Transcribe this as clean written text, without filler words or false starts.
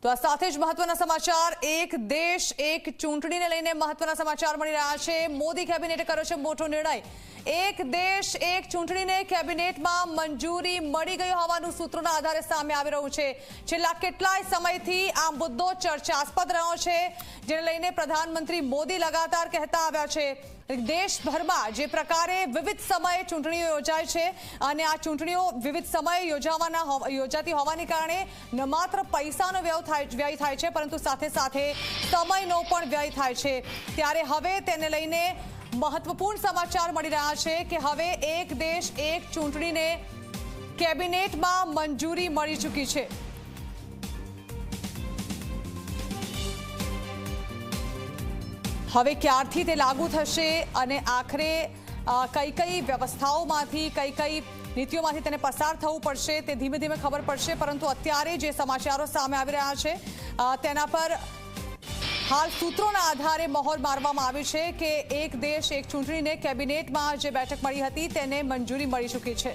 તો આ સાથે જ મહત્વના સમાચાર એક દેશ એક ચૂંટણીને લઈને મહત્વના સમાચાર મળી રહ્યા છે। મોદી કેબિનેટે કર્યો છે મોટો નિર્ણય। એક દેશ એક ચૂંટણીને કેબિનેટમાં મંજૂરી મળી ગઈ હોવાનું સૂત્રોના આધારે સામે આવી રહ્યું છે। છેલ્લા કેટલાય સમયથી આ મુદ્દો ચર્ચાસ્પદ રહ્યો છે, જેને લઈને પ્રધાનમંત્રી મોદી લગાતાર કહેતા આવ્યા છે દેશભરમાં જે પ્રકારે વિવિધ સમયે ચૂંટણીઓ યોજાય છે અને આ ચૂંટણીઓ વિવિધ સમયે યોજાતી હોવાને કારણે ન માત્ર પૈસાનો વ્યય થાય છે, પરંતુ સાથે સાથે સમયનો પણ વ્યય થાય છે। ત્યારે હવે તેને લઈને મહત્વપૂર્ણ સમાચાર મળી રહ્યા છે કે હવે એક દેશ એક ચૂંટણીને કેબિનેટમાં મંજૂરી મળી ચૂકી છે। હવે ક્યારથી તે લાગુ થશે અને આખરે કઈ વ્યવસ્થાઓમાંથી કઈ નીતિઓમાંથી તેને પસાર થવું પડશે તે ધીમે ધીમે ખબર પડશે, પરંતુ અત્યારે જે સમાચારો સામે આવી રહ્યા છે તેના પર હાલ સૂત્રોના આધારે મહોર મારવામાં આવી છે કે એક દેશ એક ચૂંટણીને કેબિનેટમાં જે બેઠક મળી હતી તેને મંજૂરી મળી ચૂકી છે।